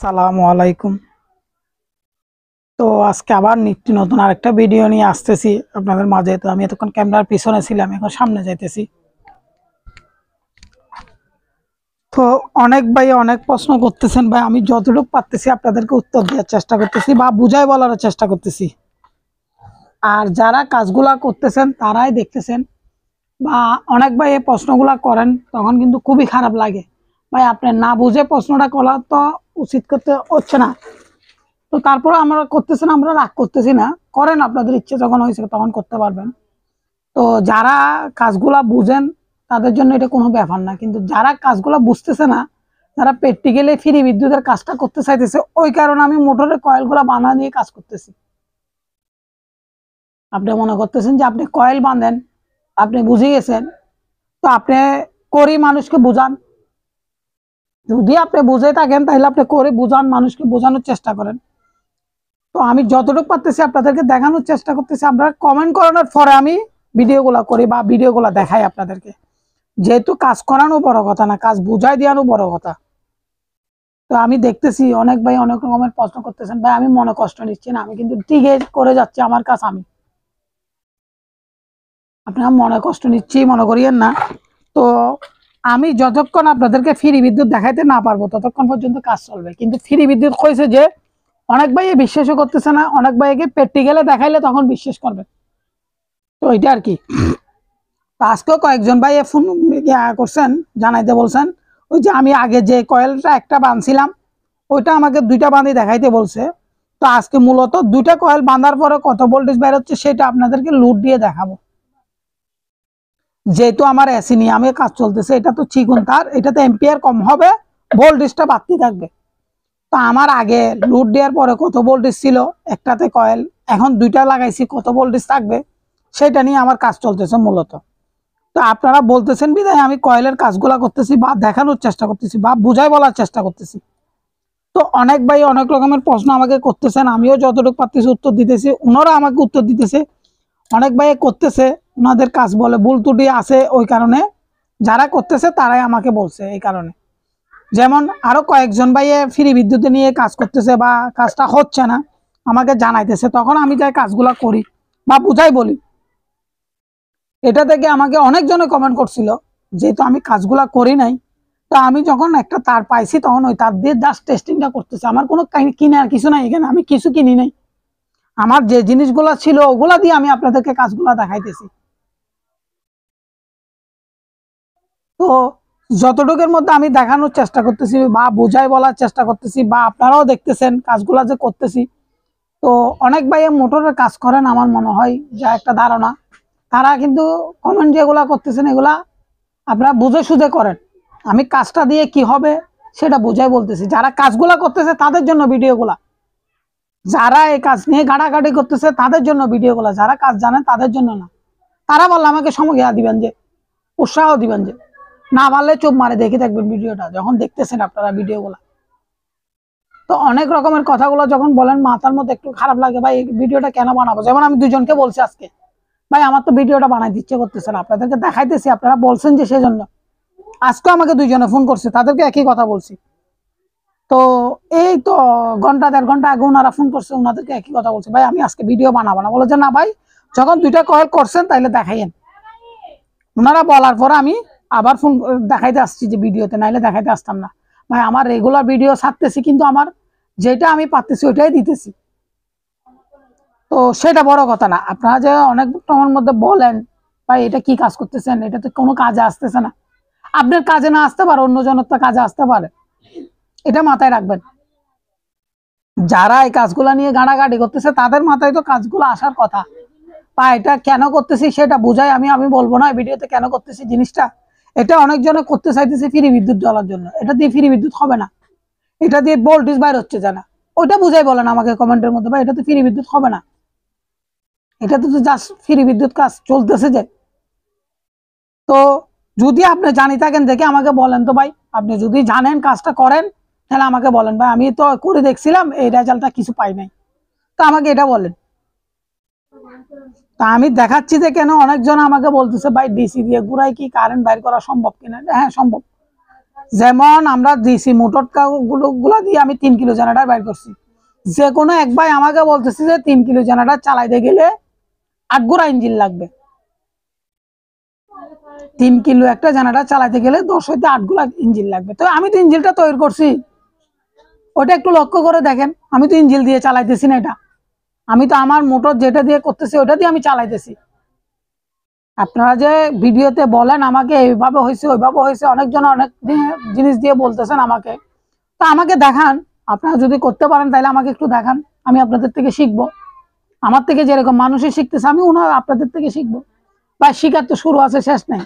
সালামু আলাইকুম। তো আজকে আবার নিত্য নতুন আরেকটা ভিডিও নিয়ে আসতেছি আপনাদের মাঝে। তো আমি এতক্ষণ ক্যামেরার পিছনে ছিলাম, এখন সামনে যাইতেছি। তো অনেক ভাই অনেক প্রশ্ন করতেছেন ভাই, আমি যতটুকু পারতেছি আপনাদেরকে উত্তর দেওয়ার চেষ্টা করতেছি বা বুঝাই বলার চেষ্টা করতেছি। আর যারা কাজগুলা করতেছেন তারাই দেখতেছেন, বা অনেক ভাই এই প্রশ্নগুলা করেন তখন কিন্তু খুবই খারাপ লাগে। ভাই আপনি না বুঝে প্রশ্নটা করা তো উচিত করতে হচ্ছে না। তো তারপরে আমরা করতেছেন, আমরা রাগ করতেছি না, করেন, আপনাদের ইচ্ছে যখন হয়েছে তখন করতে পারবেন। তো যারা কাজগুলা বুঝেন তাদের জন্য এটা কোনো ব্যাপার না, কিন্তু যারা কাজগুলা বুঝতেছে না, যারা প্র্যাকটিক্যালি ফ্রি বিদ্যুতের কাজটা করতে চাইতেছে, ওই কারণে আমি মোটরের কয়েলগুলা বানা নিয়ে কাজ করতেছি। আপনি মনে করতেছেন যে আপনি কয়েল বাঁধেন, আপনি বুঝে গেছেন, তো আপনি করি মানুষকে বুঝান। যদি আপনি বুঝে থাকেন তাহলে আপনি করে বুঝান, মানুষকে বোঝানোর চেষ্টা করেন। তো আমি যতটুকু পারতেছি আপনাদেরকে দেখানোর চেষ্টা করতেছি। আপনারা কমেন্ট করানোর পরে আমি ভিডিওগুলো করি বা ভিডিওগুলো দেখাই আপনাদেরকে, যেহেতু কাজ করানো বড় কথা না, কাজ বুঝাই দেওয়ানো বড় কথা। তো আমি দেখতেছি অনেক ভাই অনেক রকমের প্রশ্ন করতেছেন, ভাই আমি মনে কষ্ট নিচ্ছি না, আমি কিন্তু ঠিকই করে যাচ্ছি আমার কাজ। আমি আপনারা মনে কষ্ট নিচ্ছি মনে করিয়েন না। তো আমি যতক্ষণ আপনাদেরকে ফ্রি বিদ্যুৎ দেখাইতে না পারবো ততক্ষণ পর্যন্ত কাজ চলবে। কিন্তু ফ্রি বিদ্যুৎ হয়েছে যে অনেক ভাই বিশ্বাসও করতেছে না, অনেক ভাইকে প্র্যাকটিক্যালে দেখাইলে তখন বিশ্বাস করবে। তো এটা আর কি। আজকেও কয়েকজন ভাই ফোন করছেন, জানাইতে বলছেন ওই যে আমি আগে যে কয়েলটা একটা বাঁধছিলাম ওইটা আমাকে দুইটা বাঁধি দেখাইতে বলছে। তো আজকে মূলত দুইটা কয়েল বাঁধার পরে কত ভোল্টেজ বের হচ্ছে সেটা আপনাদেরকে লোড দিয়ে দেখাবো। যেহেতু আমার এসি নিয়ে আমি কাজ চলতেছে, এটা তো চিকন তার, এটাতে এম্পিয়ার কম হবে, ভোল্টেজটা বাড়তি থাকবে। তো আমার আগে লোড দেওয়ার পরে কত ভোল্টেজ ছিল একটাতে কয়েল, এখন দুইটা লাগাইছি কত ভোল্টেজ থাকবে সেটা নিয়ে আমার কাজ চলতেছে মূলত। তো আপনারা বলতেছেন বিধায় আমি কয়েলের কাজগুলা করতেছি বা দেখানোর চেষ্টা করতেছি বা বুঝাই বলার চেষ্টা করতেছি। তো অনেক ভাই অনেক রকমের প্রশ্ন আমাকে করতেছেন, আমিও যতটুকু পারতেছি উত্তর দিতেছি, ওনারা আমাকে উত্তর দিতেছে। অনেক ভাই করতেছে, ওনাদের কাজ বলে ভুল ত্রুটি আছে, ওই কারণে যারা করতেছে তারাই আমাকে বলছে এই কারণে। যেমন আরো কয়েকজন ভাই ফ্রি বিদ্যুতে নিয়ে কাজ করতেছে বা কাজটা হচ্ছে না আমাকে জানাইতেছে, তখন আমি যাই কাজগুলা করি বা বুঝাই বলি। এটা থেকে আমাকে অনেকজনে কমেন্ট করছিল, যেহেতু আমি কাজগুলা করি নাই, তো আমি যখন একটা তার পাইছি তখন ওই তার দিয়ে জাস্ট টেস্টিংটা করতেছে। আমার কোনো কিনার কিছু নাই, এখানে আমি কিছু কিনি নাই, আমার যে জিনিসগুলা ছিল ওগুলা দিয়ে আমি আপনাদেরকে কাজগুলা দেখাইতেছি। তো যতটুকুর মধ্যে আমি দেখানোর চেষ্টা করতেছি বা বুঝাই বলার চেষ্টা করতেছি বা আপনারাও দেখতেছেন কাজগুলা যে করতেছি। তো অনেক ভাই মোটরের কাজ করেন আমার মনে হয়, যা একটা ধারণা, তারা কিন্তু কমেন্ট যেগুলা করতেছেন এগুলা আপনারা বুঝে সুঝে করেন। আমি কাজটা দিয়ে কি হবে সেটা বুঝাই বলতেছি। যারা কাজগুলা করতেছে তাদের জন্য ভিডিওগুলা, যারা এই কাজ নিয়ে ঘাটাঘাটি করতেছে তাদের জন্য ভিডিওগুলা, যারা কাজ জানেন তাদের জন্য না। তারা বললে আমাকে সময় দিবেন, যে উৎসাহ দিবেন, যে না পারলে চুপ মারে দেখে থাকবেন ভিডিওটা যখন দেখতেছেন আপনারা ভিডিওগুলা। তো অনেক রকমের কথাগুলো যখন বলেন মাথার মধ্যে একটু খারাপ লাগে, ভাই এই ভিডিওটা কেন বানাবো। যেমন আমি দুজনকে বলছি আজকে, ভাই আমার তো ভিডিওটা বানাইতে ইচ্ছে করতেছে না, আপনাদেরকে দেখাইতেছি, আপনারা বলছেন যে সেজন্য। আজকে আমাকে দুইজনে ফোন করছে, তাদেরকে একই কথা বলছি। তো এই তো ঘন্টা দেড় ঘন্টা আগে ওনারা ফোন করছে, ওনাদেরকে একই কথা বলছে, ভাই আমি আজকে ভিডিও বানাবো না। বলে যে না ভাই, যখন দুইটা কয়েল করছেন তাইলে দেখাইয়েন। ওনারা বলার পরে আমি আবার ফোন দেখাইতে আসছি যে ভিডিওতে, নাইলে দেখাইতে আসতাম না। ভাই আমার রেগুলার ভিডিও ছাড়তেছি, কিন্তু আমার যেটা আমি পারতেছি ওইটাই দিতেছি। তো সেটা বড় কথা না। আপনারা যে অনেক সময়ের মধ্যে বলেন ভাই এটা কি কাজ করতেছেন, এটা তো কোনো কাজে আসতেছে না। আপনার কাজে না আসতে পারে, অন্যজনের তো কাজে আসতে পারে, এটা মাথায় রাখবেন। যারা এই কাজগুলা নিয়ে গাড়াগাড়ি করতেছে তাদের মাথায় তো কাজগুলো আসার কথা। বা এটা কেন করতেছি সেটা বুঝাই আমি আমি বলবো না ভিডিওতে কেন করতেছি জিনিসটা। এটা অনেকজনে করতে চাইতেছে ফ্রি বিদ্যুৎ জ্বলার জন্য, এটা দিয়ে ফ্রি বিদ্যুৎ হবে না, এটা দিয়ে ভোল্টেজ বাইর হচ্ছে জানা, ওইটা বুঝাই বলেন আমাকে কমেন্টের মধ্যে, ভাই এটা তো ফ্রি বিদ্যুৎ হবে না, এটা তো জাস্ট ফ্রি বিদ্যুৎ কাজ চলতেছে যে। তো যদি আপনি জানি থাকেন দেখে আমাকে বলেন, তো ভাই আপনি যদি জানেন কাজটা করেন তাহলে আমাকে বলেন, ভাই আমি তো করে দেখছিলাম এই রেজাল্টটা কিছু পাই নাই, তো আমাকে এটা বলেন। তা আমি দেখাচ্ছি যে কেন অনেকজন আমাকে বলতেছে ভাই ডিসি দিয়ে ঘুরাই কি কারেন্ট বাইর করা সম্ভব কিনা। হ্যাঁ সম্ভব, যেমন আমরা ডিসি মোটর গুলা দিয়ে আমি 3 কিলো জেনারেটর বাইর করছি। যে কোনো এক ভাই আমাকে বলতেছে যে 3 কিলো জেনারেটর চালাইতে গেলে 8 গোড়া ইঞ্জিন লাগবে। 3 কিলো একটা জেনারেটর চালাইতে গেলে 10 হইতে 8 গোড়া ইঞ্জিন লাগবে। তো আমি তো ইঞ্জিনটা তৈরি করছি, ওটা একটু লক্ষ্য করে দেখেন। আমি তো ইঞ্জিন দিয়ে চালাইতেছি না, এটা আমি তো আমার মোটর যেটা দিয়ে করতেছি ওটা দিয়ে আমি চালাইতেছি। আপনারা যে ভিডিওতে বলেন আমাকে এইভাবে হয়েছে ওইভাবে হয়েছে, অনেকজন অনেক জিনিস দিয়ে বলতেছেন আমাকে, তো আমাকে দেখান। আপনারা যদি করতে পারেন তাহলে আমাকে একটু দেখান, আমি আপনাদের থেকে শিখবো। আমার থেকে যেরকম মানুষই শিখতেছে আমি আপনাদের থেকে শিখবো। বা শিখার তো শুরু আছে, শেষ নেই।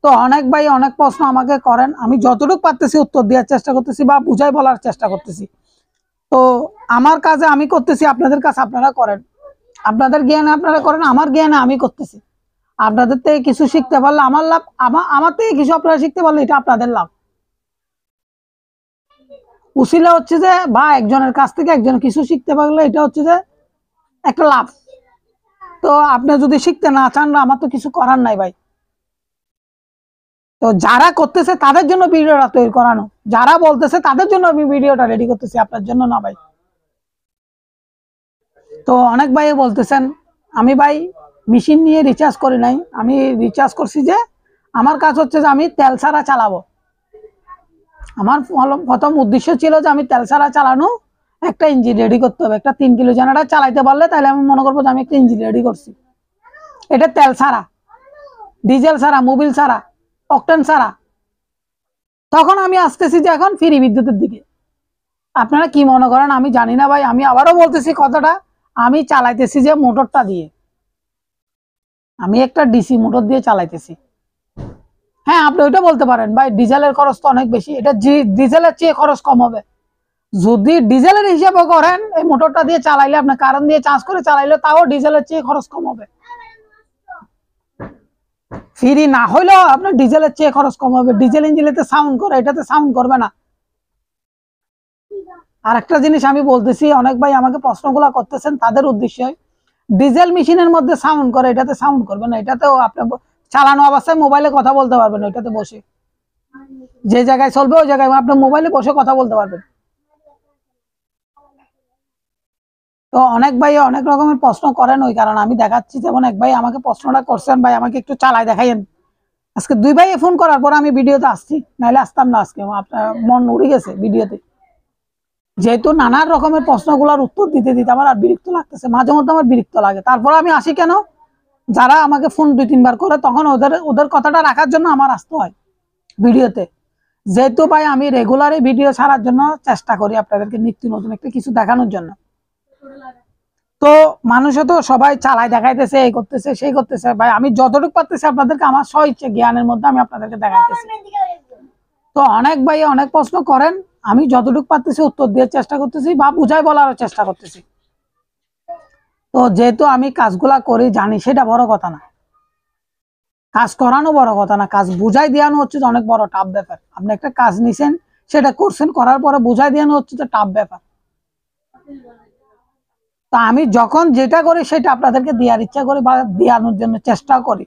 তো অনেক ভাই অনেক প্রশ্ন আমাকে করেন, আমি যতটুকু পারতেছি উত্তর দেওয়ার চেষ্টা করতেছি বা বুঝাই বলার চেষ্টা করতেছি। তো আমার কাজে আমি করতেছি, আপনাদের কাছে আপনারা করেন, আপনাদের জ্ঞানে আপনারা করেন, আমার জ্ঞানে আমি করতেছি। আপনাদের থেকে কিছু শিখতে পারলে আমার লাভ, আমার থেকে কিছু আপনারা শিখতে পারলে এটা আপনাদের লাভ। উসিলা হচ্ছে যে বা একজনের কাছ থেকে একজন কিছু শিখতে পারলে এটা হচ্ছে যে একটা লাভ। তো আপনি যদি শিখতে না চান, আমার তো কিছু করার নাই ভাই। তো যারা করতেছে তাদের জন্য ভিডিওটা তৈরি করানো, যারা বলতেছে তাদের জন্য আমি ভিডিওটা রেডি করতেছি, আপনার জন্য না ভাই। তো অনেক ভাই বলতেছেন আমি ভাই মেশিন নিয়ে রিচার্জ করি নাই, আমি রিচার্জ করছি যে আমার কাজ হচ্ছে যে আমি তেল ছাড়া চালাবো। আমার প্রথম উদ্দেশ্য ছিল যে আমি তেল ছাড়া চালানো একটা ইঞ্জিন রেডি করতে হবে। একটা 3 কিলো জেনারেটর চালাইতে পারলে তাহলে আমি মনে করবো যে আমি একটা ইঞ্জিন রেডি করছি। এটা তেল ছাড়া, ডিজেল ছাড়া, মোবিল ছাড়া, অকটেন ছাড়া। তখন আমি আসতেছি যে এখন ফ্রি বিদ্যুতের দিকে। আপনারা কি মনে করেন আমি জানি না ভাই, আমি আবারও বলতেছি কথাটা, আমি চালাইতেছি যে মোটরটা দিয়ে, আমি একটা ডিসি মোটর দিয়ে চালাইতেছি। হ্যাঁ, আপনি ওইটা বলতে পারেন ভাই ডিজেলের খরচ তো অনেক বেশি, এটা ডিজেলের চেয়ে খরচ কম হবে। যদি ডিজেলের হিসাবে করেন এই মোটরটা দিয়ে চালাইলে, আপনার কারেন্ট দিয়ে চার্জ করে চালাইলে তাও ডিজেলের চেয়ে খরচ কম হবে। ফ্রি না হইলেও আপনার ডিজেলের চেয়ে খরচ কম হবে। ডিজেল ইঞ্জিনেতে সাউন্ড করে, এটাতে সাউন্ড করবে না। আর একটা জিনিস আমি বলতেছি, অনেক ভাই আমাকে প্রশ্নগুলো করতেছেন তাদের উদ্দেশ্যে, ডিজেল মেশিনের মধ্যে সাউন্ড করে, এটাতে সাউন্ড করবে না। এটাতেও আপনার চালানো অবস্থায় মোবাইলে কথা বলতে পারবেন এটাতে বসে, যে জায়গায় চলবে ওই জায়গায় আপনার মোবাইলে বসে কথা বলতে পারবেন। তো অনেক ভাই অনেক রকমের প্রশ্ন করেন, ওই কারণে আমি দেখাচ্ছি। যেমন এক ভাই আমাকে প্রশ্নটা করছেন, ভাই আমাকে একটু চালাই দেখাইয়েন। আজকে 2 ভাই ফোন করার পর আমি ভিডিওতে আসছি, নাহলে আসতাম না। আজকে আপনার মন উড়ে গেছে ভিডিওতে, যেহেতু নানান রকমের প্রশ্নগুলোর উত্তর দিতে দিতে আমার আর বিরক্ত লাগতেছে, মাঝে মধ্যে আমার বিরক্ত লাগে। তারপর আমি আসি কেন, যারা আমাকে ফোন 2-3 বার করে তখন ওদের কথাটা রাখার জন্য আমার আসতে হয় ভিডিওতে। যেহেতু ভাই আমি রেগুলারই ভিডিও ছাড়ার জন্য চেষ্টা করি, আপনাদেরকে নিত্য নতুন একটা কিছু দেখানোর জন্য। তো মানুষে তো সবাই চালাই দেখাইতেছে, এই করতেছে সেই করতেছে, ভাই আমি যতটুকু পারতেছি আপনাদেরকে আমার স্ব ইচ্ছে জ্ঞানের মধ্যে আমি আপনাদেরকে দেখাইতেছি। তো অনেক ভাই অনেক প্রশ্ন করেন, আমি যতটুকু পারতেছি উত্তর দেওয়ার চেষ্টা করতেছি বা বুঝাই বলার চেষ্টা করতেছি। তো যেহেতু আমি কাজগুলা করি জানি, সেটা বড় কথা না। কাজ করানো বড় কথা না, কাজ বুঝাই দেওয়ানো হচ্ছে অনেক বড় টাফ ব্যাপার। আপনি একটা কাজ নিছেন, সেটা করছেন, করার পরে বুঝাই দেওয়ানো হচ্ছে তো টাফ ব্যাপার। তা আমি যখন যেটা করি সেটা আপনাদেরকে দেওয়ার ইচ্ছা করি বা দেওয়ানোর জন্য চেষ্টা করি।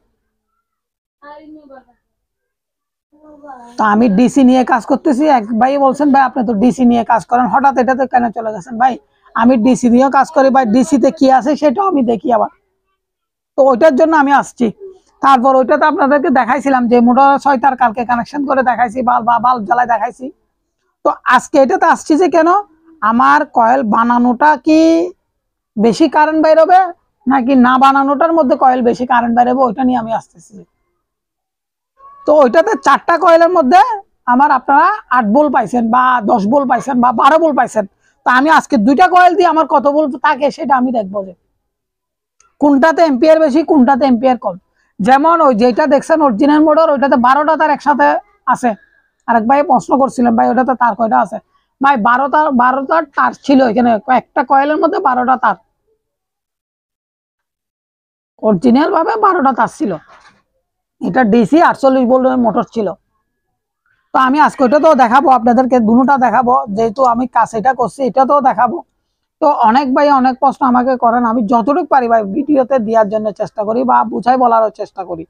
তো আমি ডিসি নিয়ে কাজ করতেছি, এক ভাই বলছেন ভাই আপনি তো ডিসি নিয়ে কাজ করেন, হঠাৎ এটাতে কেন চলে গেছেন? ভাই আমি ডিসি নিয়েও কাজ করি ভাই, ডিসিতে কি আছে সেটাও আমি দেখি আবার। তো ওইটার জন্য আমি আসছি। তারপর ওইটাতে আপনাদেরকে দেখাইছিলাম যে মোটর 6 তার, কালকে কানেকশন করে দেখাইছি, বাল্ব জ্বালায় দেখাইছি। তো আজকে এটাতে আসছি যে কেন, আমার কয়েল বানানোটা কি বেশি কারেন্ট বাইর হবে নাকি না বানানোটার মধ্যে কয়েল বেশি কারেন্ট বাইর হবে, ওইটা নিয়ে আমি আসতেছি। তো ওইটাতে 4টা কয়েলের মধ্যে আমার আপনারা 8 ভোল্ট পাইছেন বা 10 ভোল্ট পাইছেন বা 12 ভোল্ট পাইছেন। তো আমি আজকে 2টা কয়েল দিয়ে আমার কত ভোল্ট থাকে সেটা আমি দেখবো যে কোনটাতে এম্পিয়ার বেশি কোনটাতে এম্পিয়ার কম। যেমন ওই যেটা দেখছেন অরিজিনাল মোটর, ওইটাতে 12টা তার একসাথে আছে। আরেক ভাই প্রশ্ন করছিলেন ভাই ওটাতে তার কয়টা আছে? ভাই 12টা তার ছিল এখানে, একটা কয়েলের মধ্যে 12টা তার, অরিজিনাল ভাবে 12টা তার ছিল। এটা ডিসি 48 ভোল্টের মোটর ছিল। তো আমি আজকে ওইটাতেও দেখাবো আপনাদেরকে, দুটোটা দেখাবো, যেহেতু আমি কাজ এটা করছি এটাতেও দেখাবো। তো অনেক ভাই অনেক প্রশ্ন আমাকে করেন, আমি যতটুকু পারি ভাই ভিডিওতে দেওয়ার জন্য চেষ্টা করি বা বুঝাই বলারও চেষ্টা করি।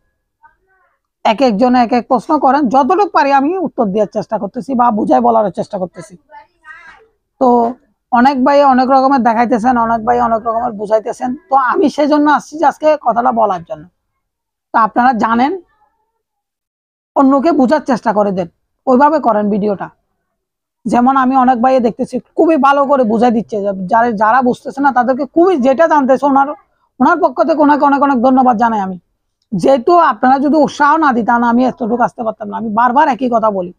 এক একজনে এক এক প্রশ্ন করেন, যতটুকু পারি আমি উত্তর দেওয়ার চেষ্টা করতেছি বা বুঝাই বলার চেষ্টা করতেছি। তো অনেক ভাই অনেক রকমের দেখাইতেছেন, অনেক ভাই অনেক রকমের বুঝাইতেছেন, তো আমি সেজন্য আসছি যে আজকে কথাটা বলার জন্য। তো আপনারা জানেন, অন্যকে বোঝার চেষ্টা করে দেন, ওইভাবে করেন ভিডিওটা। যেমন আমি অনেক ভাই দেখতেছি খুবই ভালো করে বুঝাই দিচ্ছে, যারা যারা বুঝতেছে না তাদেরকে খুবই, যেটা জানতেছে ওনার ওনার পক্ষ থেকে ওনাকে অনেক অনেক ধন্যবাদ জানাই আমি। যেহেতু আপনারা যদি উৎসাহ না দিতেন আমি এতটুকু আসতে পারতাম না। আমি বারবার একই কথা বলি।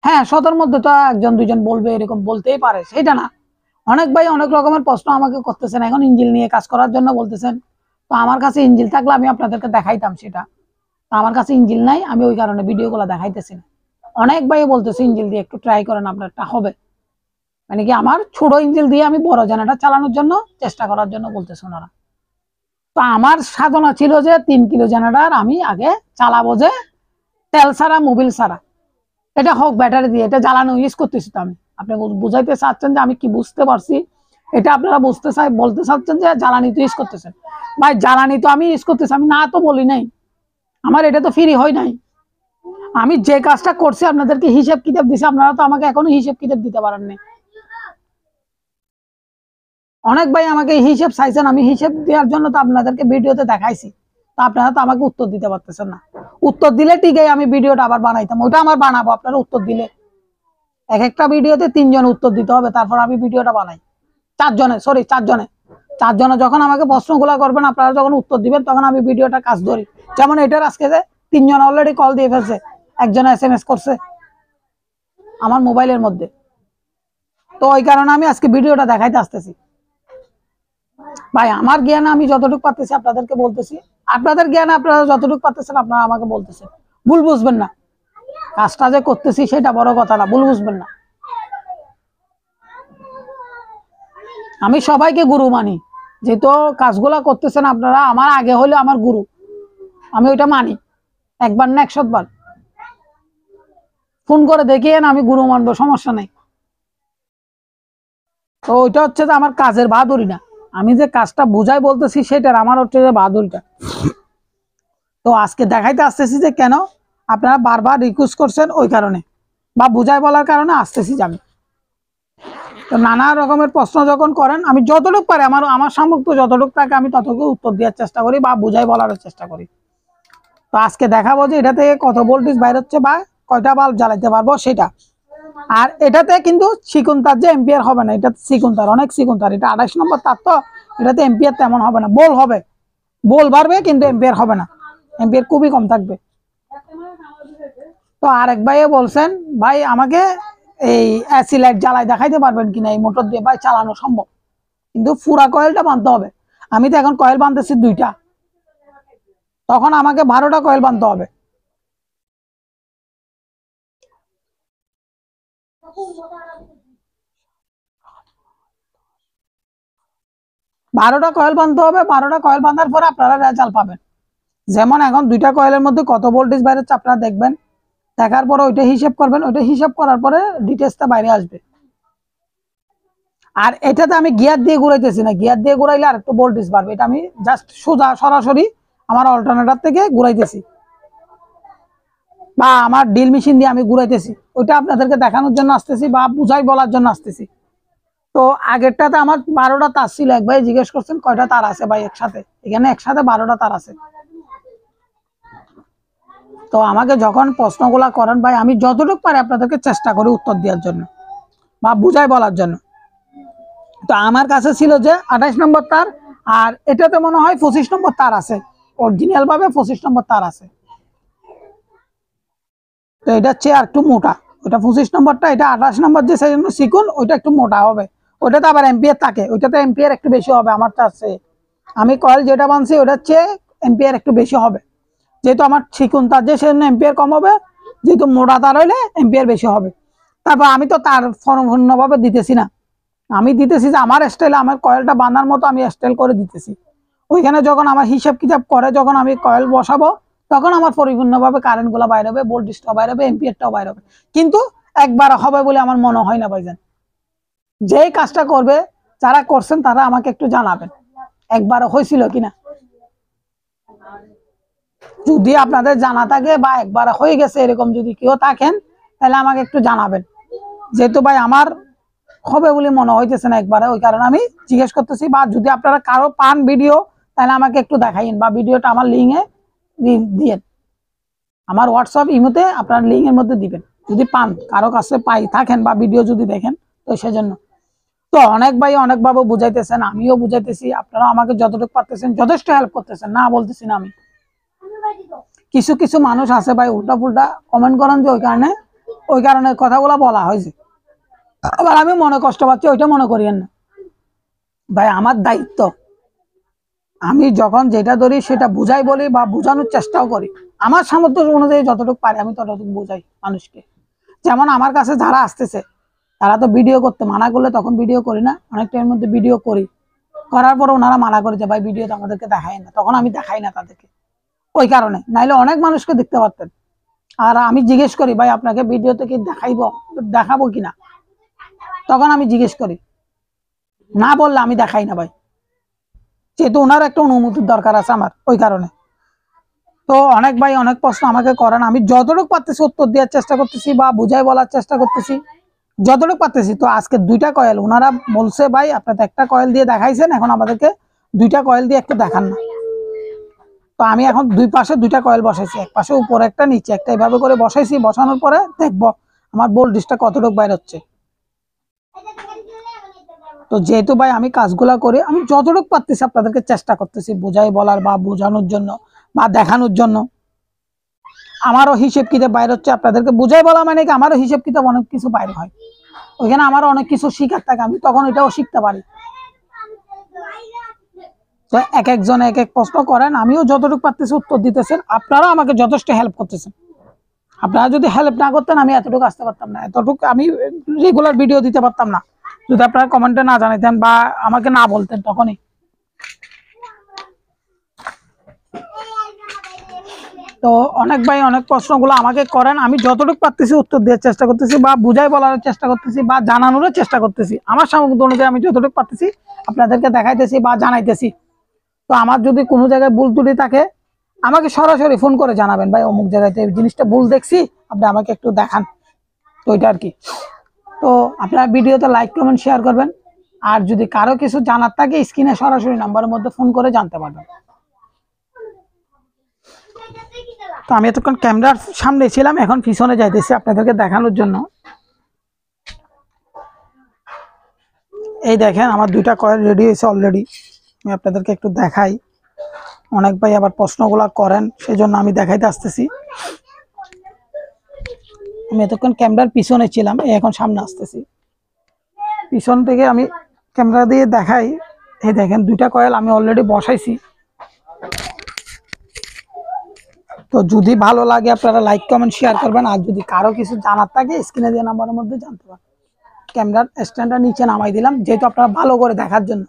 হ্যাঁ, শতের মধ্যে তো একজন দুইজন বলবে, এরকম বলতেই পারে, সেটা না। অনেক ভাই অনেক রকমের প্রশ্ন আমাকে করতেছেন, এখন ইঞ্জিল নিয়ে কাজ করার জন্য বলতেছেন। তো আমার কাছে ইঞ্জিল থাকলে আমি আপনাদেরকে দেখাইতাম সেটা। তো আমার কাছে ইঞ্জিল নাই, আমি ওই কারণে ভিডিওগুলো দেখাইতেছি না। অনেক ভাই বলতেছে ইঞ্জিল দিয়ে একটু ট্রাই করেন, আপনারটা হবে। মানে কি আমার ছোট ইঞ্জিল দিয়ে আমি বড় জেনারেটর চালানোর জন্য চেষ্টা করার জন্য বলতেছে ওনারা। তো আমার সাধনা ছিল যে 3 কিলো জেনারেটর আমি আগে চালাবো, যে তেল ছাড়া, মোবিল ছাড়া, এটা হোক ব্যাটারি দিয়ে, এটা জ্বালানো ইউজ করতেছি। তো আমি, আপনি বুঝাইতে চাচ্ছেন যে আমি কি বুঝতে পারছি, এটা আপনারা বুঝতে চাই, বলতে চাচ্ছেন যে জ্বালানি তো ইউজ করতেছেন। ভাই জ্বালানি তো আমি ইউজ করতেছি, আমি না তো বলি নাই, আমার এটা তো ফ্রি হয় নাই। আমি যে কাজটা করছি আপনাদেরকে হিসাব কিতাব দিছি, আপনারা তো আমাকে এখনো হিসাব কিতাব দিতে পারেন নাই। অনেক ভাই আমাকে হিসাব চাইছেন, আমি হিসাব দেওয়ার জন্য তো আপনাদেরকে ভিডিওতে দেখাইছি। তো আপনারা তো আমাকে উত্তর দিতে পারতেছেন না। উত্তর দিলে ঠিকই আমি ভিডিওটা আবার বানাইতাম, ওইটা আমার বানাবো। আপনারা উত্তর দিলে এক একটা ভিডিওতে 3জন উত্তর দিতে হবে, তারপর আমি ভিডিওটা বানাই। 4জনে যখন আমাকে প্রশ্নগুলো করবেন, আপনারা যখন উত্তর দিবেন, তখন আমি ভিডিওটা কাজ ধরি। যেমন এটার আজকে যে 3জন অলরেডি কল দিয়ে ফেলছে, একজন SMS করছে আমার মোবাইলের মধ্যে। তো ওই কারণে আমি আজকে ভিডিওটা দেখাইতে আসতেছি। ভাই আমার জ্ঞান আমি যতটুকু পারতেছি আপনাদেরকে বলতেছি, আপনাদের জ্ঞান আপনারা যতটুকু পারতেছেন আপনারা আমাকে বলতেছেন। ভুল বুঝবেন না, কাজটা যে করতেছি সেটা বড় কথা না, ভুল বুঝবেন না। আমি সবাইকে গুরু মানি, যেহেতু কাজগুলা করতেছেন আপনারা, আমার আগে হলে আমার গুরু, আমি ওইটা মানি। একবার না 100 বার ফোন করে দেখিয়ে আমি গুরু মানবো, সমস্যা নেই। তো ওইটা হচ্ছে যে আমার কাজের বাহাদুরি না, আমি যে কাজটা বুঝাই বলতেছি সেটার আমার হচ্ছে যে বাহাদুরিটা। তো আজকে দেখাইতে আসতেছি যে কেন আপনারা বারবার রিকোয়েস্ট করছেন, ওই কারণে বা বুঝাই বলার কারণে আসতেছি আমি। তো নানা রকমের প্রশ্ন যখন করেন, আমি যতটুকু পারি, আমার সামর্থ্য যতটুকু থাকে আমি ততটুকু উত্তর দেওয়ার চেষ্টা করি বা বুঝাই বলার চেষ্টা করি। তো আজকে দেখাবো যে এটা থেকে কত ভোল্টেজ বাইর হচ্ছে বা কয়টা বাল্ব জ্বালাইতে পারবো সেটা। আর এটাতে কিন্তু চিকন তার যে এম্পিয়ার হবে না, এটা চিকন তার, অনেক চিকন তার, এটা 28 নম্বর তার। তো এটাতে এম্পিয়ার তেমন হবে না, বোল হবে, বোল বাড়বে কিন্তু এম্পিয়ার হবে না, এম্পিয়ার খুবই কম থাকবে। তো আরেক ভাই বলছেন, ভাই আমাকে এই এসি লাইট জ্বালাই দেখাইতে পারবেন কিনা এই মোটর দিয়ে। ভাই চালানো সম্ভব, কিন্তু পুরা কয়েলটা বাঁধতে হবে। আমি তো এখন কয়েল বাঁধতেছি 2টা, তখন আমাকে 12টা কয়েল বাঁধতে হবে। বারোটা কয়েল বাঁধতে হবে, 12টা কয়েল বাঁধার পরে আপনারা রেজাল্ট পাবেন। যেমন এখন 2টা কয়েলের মধ্যে কত ভোল্টেজ বাইরে হচ্ছে আপনারা দেখবেন, দেখার পরে ওইটা হিসাব করবেন, ওইটা হিসাব করার পরে ডিটেলসটা বাইরে আসবে। আর এটাতে আমি গিয়ার দিয়ে ঘুরাইতেছি না, গিয়ার দিয়ে ঘুরাইলে আর একটু ভোল্টেজ বাড়বে, এটা আমি জাস্ট সোজা সরাসরি আমার অল্টারনেটর থেকে ঘুরাইতেছি বা আমার ড্রিল মেশিন দিয়ে আমি ঘুরাইতেছি। ওইটা আপনাদেরকে দেখানোর জন্য আসতেছি বা বুঝাই বলার জন্য আসতেছি। তো আগেরটাতে আমার 12টা তার ছিল, এক ভাই জিজ্ঞেস করছেন কয়টা তার আছে ভাই একসাথে, এখানে একসাথে 12টা তার আছে। তো আমাকে যখন প্রশ্নগুলা করেন ভাই, আমি যতটুকু পারি আপনাদেরকে চেষ্টা করি উত্তর দেওয়ার জন্য বা বুঝাই বলার জন্য। তো আমার কাছে ছিল যে 28 নম্বর তার, আর এটাতে মনে হয় 25 নম্বর তার আছে, অরিজিনাল ভাবে 25 নম্বর তার আছে। তো এটা হচ্ছে আর একটু মোটা, ওটা 25 নম্বরটা, এটা 28 নম্বর যে সেই জন্য চিকন, ওইটা একটু মোটা হবে। ওইটাতে আবার এম্পিয়ার থাকে, ওইটাতে এম্পিয়ার একটু বেশি হবে আমার কাছে। আমি কয়েল যেটা বানছি ওটার চেয়ে এম্পিয়ার একটু বেশি হবে, যেহেতু আমার চিকন তার যে সেজন্য এম্পিয়ার কম হবে, যেহেতু মোটা তার হইলে এম্পিয়ার বেশি হবে। তারপর আমি তো তার সম্পূর্ণভাবে দিতেছি না, আমি দিতেছি যে আমার স্টাইলে, আমার কয়েলটা বাঁধার মতো আমি স্টাইল করে দিতেছি। ওইখানে যখন আমার হিসাব কিতাব করে যখন আমি কয়েল বসাবো, তখন আমার পরিপূর্ণভাবে কারেন্ট গুলা বাইর হবে, ভোল্টেজটাও বাইর হবে, এম্পিয়ারটাও বাইর হবে। কিন্তু একবার হবে বলে আমার মনে হয় না ভাইজান। যেই কাজটা করবে, যারা করছেন তারা আমাকে একটু জানাবেন একবার হয়েছিল কিনা। যদি আপনাদের জানা থাকে বা একবার হয়ে গেছে এরকম যদি কেউ থাকেন তাহলে আমাকে একটু জানাবেন। যেহেতু ভাই আমার হবে বলে মনে হইতেছে না একবারে, ওই কারণে আমি জিজ্ঞেস করতেছি। বা যদি আপনারা কারো পান ভিডিও তাহলে আমাকে একটু দেখাইন বা ভিডিওটা আমার লিঙ্কে দিয়েন, আমার হোয়াটসঅ্যাপ ইমোতে আপনার লিঙ্কের মধ্যে দিবেন যদি পান, কারো কাছে পাই থাকেন বা ভিডিও যদি দেখেন। তো সেজন্য তো অনেক ভাই অনেকভাবে বুঝাইতেছেন, আমিও বুঝাইতেছি, আপনারা আমাকে যতটুকু পারতেছেন যথেষ্ট হেল্প করতেছেন, না বলতেছি না আমি। কিছু কিছু মানুষ আছে ভাই উল্টা পুল্টা কমেন্ট করেন যে ওই কারণে কথাগুলো বলা হয়েছে, আবার আমি মনে কষ্ট পাচ্ছি, ওইটা মনে করিয়েন না ভাই। আমার দায়িত্ব, আমি যখন যেটা ধরি সেটা বুঝাই বলি বা বোঝানোর চেষ্টাও করি, আমার সামর্থ্য অনুযায়ী যতটুকু পারি আমি ততটুকু বুঝাই মানুষকে। যেমন আমার কাছে যারা আসতেছে তারা তো ভিডিও করতে মানা করলে তখন ভিডিও করি না, অনেক টাইমের মধ্যে ভিডিও করি, করার পর ওনারা মানা করে যে ভাই ভিডিও তো আমাদেরকে দেখায় না, তখন আমি দেখাই না তাদেরকে। ওই কারণে নাইলে অনেক মানুষকে দেখতে পারতেন। আর আমি জিজ্ঞেস করি ভাই আপনাকে ভিডিওতে কি দেখাবো কিনা, তখন আমি জিজ্ঞেস করি, না বললে আমি দেখাই না ভাই, যেহেতু ওনার একটা অনুমতির দরকার আছে আমার, ওই কারণে। তো অনেক ভাই অনেক প্রশ্ন আমাকে করেন, আমি যতটুকু পারতেছি উত্তর দেওয়ার চেষ্টা করতেছি বা বুঝাই বলার চেষ্টা করতেছি যতটুকু পারতেছি। তো আজকে 2টা কয়েল ওনারা বলছে ভাই আপনার একটা কয়েল দিয়ে দেখাইছেন, এখন আমাদেরকে 2টা কয়েল দিয়ে একটু দেখান না। তো আমি এখন 2 পাশে 2টা কয়েল বসাইছি, এক পাশে উপরে একটা নিচে একটা, এইভাবে করে বসাইছি। বসানোর পরে দেখবো আমার ভোল্টেজটা কতটুকু বাইর হচ্ছে। তো যেহেতু ভাই আমি কাজগুলা করি, আমি যতটুকু পারতেছি আপনাদেরকে চেষ্টা করতেছি বুঝাই বলার বা বোঝানোর জন্য বা দেখানোর জন্য। আমারও হিসেব কিতাব বাইর হচ্ছে, আপনাদেরকে বুঝাই বলা মানে কি আমারও হিসেব কিতাব অনেক কিছু বাইর হয়, ওইখানে আমারও অনেক কিছু শিখার থাকে, আমি তখন এটাও শিখতে পারি। তো এক একজন এক এক প্রশ্ন করেন, আমিও যতটুকু পারতেছি উত্তর দিতেছেন, আপনারাও আমাকে যথেষ্ট হেল্প করতেছেন। আপনারা যদি হেল্প না করতেন আমি এতটুকু আসতে পারতাম না, এতটুকু আমি রেগুলার ভিডিও দিতে পারতাম না, যদি আপনারা কমেন্টে না জানাইতেন বা আমাকে না বলতেন তখনই। তো অনেক ভাই অনেক প্রশ্নগুলো আমাকে করেন, আমি যতটুকু পারতেছি উত্তর দেওয়ার চেষ্টা করতেছি বা বুঝাই বলার চেষ্টা করতেছি বা জানানোর চেষ্টা করতেছি, আমার সামর্থ্য অনুযায়ী আমি যতটুকু পারতেছি আপনাদেরকে দেখাইতেছি বা জানাইতেছি। তো আমার যদি কোনো জায়গায় ভুল ত্রুটি থাকে আমাকে সরাসরি ফোন করে জানাবেন, ভাই অমুক জায়গাতে এই জিনিসটা ভুল দেখছি, আপনি আমাকে একটু দেখান। তো ওইটা আর কি। তো আপনারা ভিডিওতে লাইক কমেন্ট শেয়ার করবেন, আর যদি কারো কিছু জানার থাকে স্ক্রিনে সরাসরি নাম্বারের মধ্যে ফোন করে জানতে পারবেন। তো আমি এতক্ষণ ক্যামেরার সামনে ছিলাম, এখন পিছনে যাইতেছি আপনাদেরকে দেখানোর জন্য। এই দেখেন আমার 2টা কয়েল রেডি হয়েছে অলরেডি, আমি আপনাদেরকে একটু দেখাই। অনেক ভাই আবার প্রশ্নগুলো করেন, সেই জন্য আমি দেখাইতে আসতেছি। আমি এতক্ষণ ক্যামেরার পিছনে ছিলাম, এখন সামনে আসতেছি, পিছন থেকে আমি ক্যামেরা দিয়ে দেখাই। এই দেখেন 2টা কয়েল আমি অলরেডি বসাইছি। তো যদি ভালো লাগে আপনারা লাইক কমেন্ট শেয়ার করবেন, আর যদি কারো কিছু জানার থাকে স্ক্রিনে দেওয়া নাম্বারের মধ্যে জানতে পারেন। ক্যামেরার স্ট্যান্ডটা নিচে নামাই দিলাম যেহেতু আপনারা ভালো করে দেখার জন্য।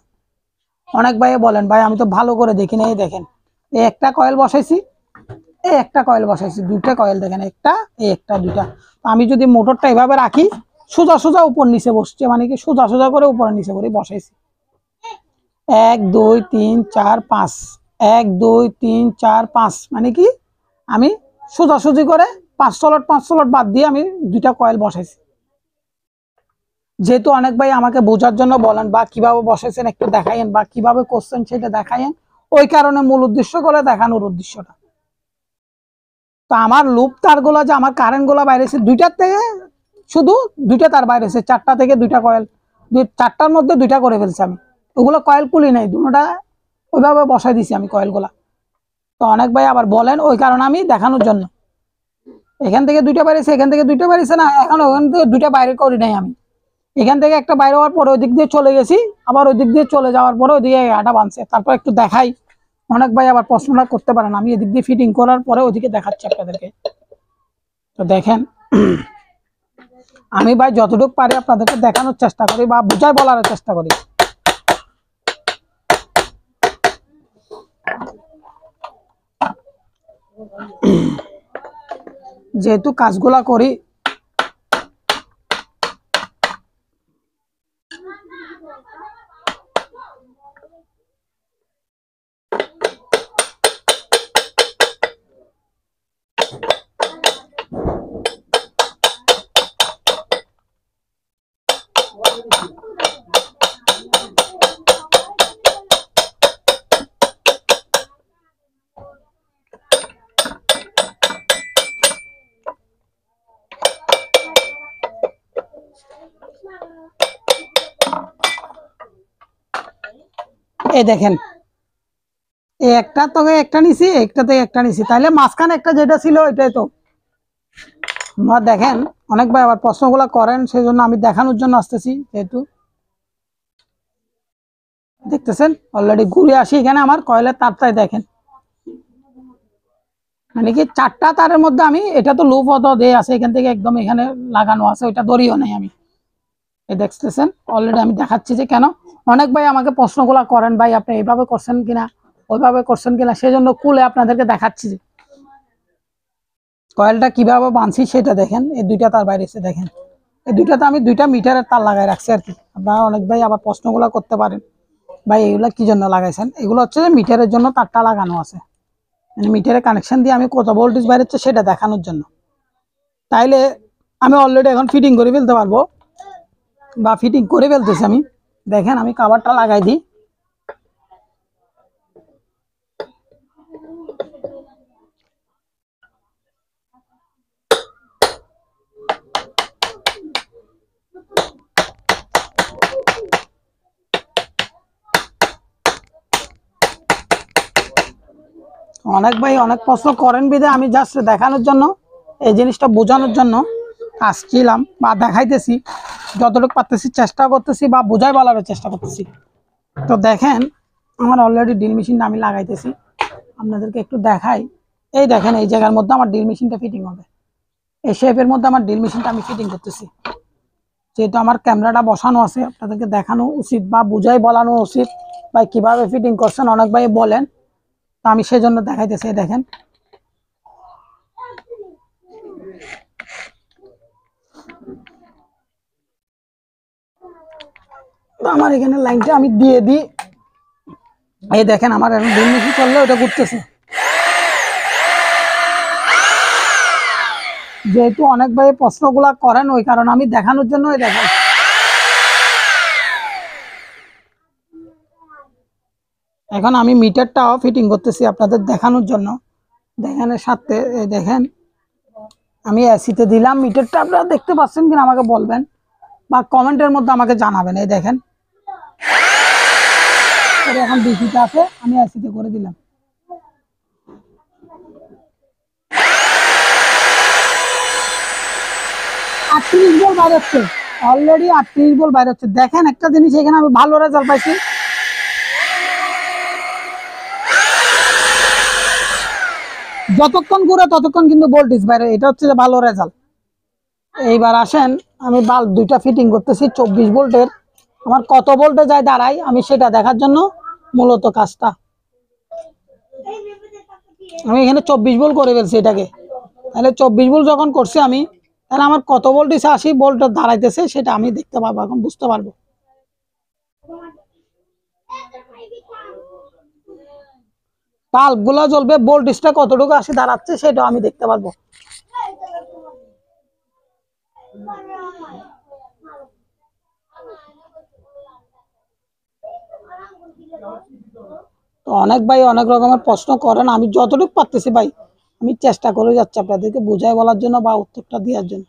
অনেক ভাই বলেন ভাই আমি তো ভালো করে দেখি না, এই দেখেন এই একটা কয়েল বসাইছি, এই একটা কয়েল বসাইছি, 2টা কয়েল দেখেন, একটা এই একটা 2টা। তো আমি যদি মোটরটা এভাবে রাখি সোজা সোজা উপর নিচে বসছে, মানে কি সোজা সোজা করে উপরে নিচে করে বসাইছি। 1 2 3 4 5, 1 2 3 4 5, মানে কি আমি সোজাসুজি করে 5 স্লট বাদ দিয়ে আমি 2টা কয়েল বসাইছি। যেহেতু অনেক ভাই আমাকে বোঝার জন্য বলেন বা কিভাবে বসাইছেন একটু দেখাইন বা কিভাবে করছেন সেটা দেখাইন, ওই কারণে মূল উদ্দেশ্য করে দেখানোর উদ্দেশ্যটা। তো আমার লুপ তারগুলো যে আমার কারেন্ট গুলো বাইরেছে 2টার থেকে, শুধু 2টা তার বাইরেছে, 4টা থেকে 2টা কয়েল, 4টার মধ্যে 2টা করে ফেলছি আমি। ওগুলো কয়েল খুলি নাই, দুটোটা ওইভাবে বসাই দিছি আমি কয়েলগুলা। তো অনেক ভাই আবার বলেন, ওই কারণে আমি দেখানোর জন্য। এখান থেকে 2টা বাইরেছে, এখান থেকে 2টা বাইরেছে না, এখন ওখান থেকে 2টা বাইরে করি নাই আমি। এখান থেকে একটা বাইরে হওয়ার পরে ওই দিক দিয়ে চলে গেছি, আবার ওই দিক দিয়ে চলে যাওয়ার পরে ওইদিকে আটা বাঁধছে, তারপর একটু দেখাই। অনেক ভাই আবার প্রশ্নটা করতে পারেন, আমি এদিক দিয়ে ফিটিং করার পরে ওইদিকে দেখাচ্ছি আপনাদেরকে। তো দেখেন আমি ভাই যতটুকু পারি আপনাদেরকে দেখানোর চেষ্টা করি বা বুঝাই বলার চেষ্টা করি। যেহেতু কাজগুলা করি এই দেখেন, এই একটা থেকে একটা নিছি, একটা থেকে একটা নিছি, তাইলে মাঝখানে একটা যেটা ছিল ওইটাই তো। আপনারা দেখেন, অনেক ভাই আবার প্রশ্নগুলো করেন, সেই জন্য আমি দেখানোর জন্য আসতেছি। যেহেতু দেখতেছেন অলরেডি ঘুরে আসি, এখানে আমার কয়েলের তারটাই দেখেন, মানে কি চারটা তারের মধ্যে আমি, এটা তো লো পদ দিয়ে আছে, এখান থেকে একদম এখানে লাগানো আছে, ওইটা দড়িও নেই আমি। এই দেখতেছেন অলরেডি আমি দেখাচ্ছি যে কেন। অনেক ভাই আমাকে প্রশ্নগুলো করেন, ভাই আপনি এইভাবে করছেন কিনা, ওইভাবে করছেন কিনা, সেই জন্য খুলে আপনাদেরকে দেখাচ্ছি যে কয়েলটা কিভাবে বাঁধছি সেটা দেখেন। এই দুইটা তার বাইরে এসে দেখেন, এই দুইটাতে আমি 2টা মিটারের তার লাগাই রাখছি আর কি। আপনারা অনেক ভাই আবার প্রশ্নগুলো করতে পারেন, ভাই এগুলো কি জন্য লাগাইছেন, এগুলো হচ্ছে যে মিটারের জন্য তারটা লাগানো আছে, মানে মিটারে কানেকশন দিয়ে আমি কত ভোল্টেজ বাইরে হচ্ছে সেটা দেখানোর জন্য। তাইলে আমি অলরেডি এখন ফিটিং করে ফেলতে পারবো, বা ফিটিং করে ফেলতেছি আমি। দেখেন আমি কাভারটা লাগাই দিই। অনেক ভাই অনেক প্রশ্ন করেন বিধে আমি জাস্ট দেখানোর জন্য, এই জিনিসটা বোঝানোর জন্য আসছিলাম বা দেখাইতেছি, যতটুকু পারতেছি চেষ্টা করতেছি বা বোঝাই বলার চেষ্টা করতেছি। তো দেখেন আমার অলরেডি ড্রিল মেশিনটা আমি লাগাইতেছি, আপনাদেরকে একটু দেখাই। এই দেখেন এই জায়গার মধ্যে আমার ড্রিল মেশিনটা ফিটিং হবে, এই শেপের মধ্যে আমার ড্রিল মেশিনটা আমি ফিটিং করতেছি। যেহেতু আমার ক্যামেরাটা বসানো আছে, আপনাদেরকে দেখানো উচিত বা বুঝাই বলানো উচিত, ভাই কিভাবে ফিটিং করছেন অনেক ভাই বলেন, তো আমি সেজন্য দেখাইতেছি। দেখেন তো আমার এখানে লাইনটা আমি দিয়ে দিই। এই দেখেন আমার এখন ড্রিল মেশিন করলে ওটা ঘুরতেছে, যেহেতু অনেক ভাই প্রশ্নগুলা করেন ওই কারণে আমি দেখানোর জন্য। এই দেখেন এখন আমি মিটারটাও ফিটিং করতেছি আপনাদের দেখানোর জন্য। দেখানোর সাথে এই দেখেন আমি এসিতে দিলাম মিটারটা, আপনারা দেখতে পাচ্ছেন কিনা আমাকে বলবেন বা কমেন্টের মধ্যে আমাকে জানাবেন। এই দেখেন এখন ডিসিতে আছে, আমি এসিতে করে দিলাম। 38 ভোল্ট বাইরে হচ্ছে, অলরেডি 38 ভোল্ট বাইরে হচ্ছে। দেখেন একটা জিনিস এখানে আমি ভালো রেজাল্ট পাইছি, যতক্ষণ ঘুরে ততক্ষণ কিন্তু ভোল্টেজ বাইরে, এটা হচ্ছে যে ভালো রেজাল্ট। এইবার আসেন আমি বাল্ব দুইটা ফিটিং করতেছি 24 ভোল্টের, আমার কত ভোল্টে যায় দাঁড়াই আমি সেটা দেখার জন্য মূলত কাজটা। আমি এখানে 24 ভোল্ট করে ফেলছি এটাকে, তাহলে 24 ভোল্ট যখন করছি আমি, তাহলে আমার কত ভোল্ট এসে 80 ভোল্ট দাঁড়াইতেছে সেটা আমি দেখতে পাবো, এখন বুঝতে পারবো। বাল্ব গুলা জ্বলবে, ভোল্টেজটা কতটুকু আসে দাঁড়াচ্ছে সেটা আমি দেখতে পারবো। তো অনেক ভাই অনেক রকমের প্রশ্ন করেন, আমি যতটুকু পারতেছি ভাই আমি চেষ্টা করে যাচ্ছি আপনাদেরকে বুঝাই বলার জন্য বা উত্তরটা দেওয়ার জন্য।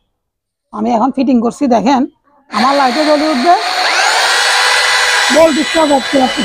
আমি এখন ফিটিং করছি, দেখেন আমার লাইটে জ্বলে উঠবে, ভোল্টেজটা দেখতে পাচ্ছি।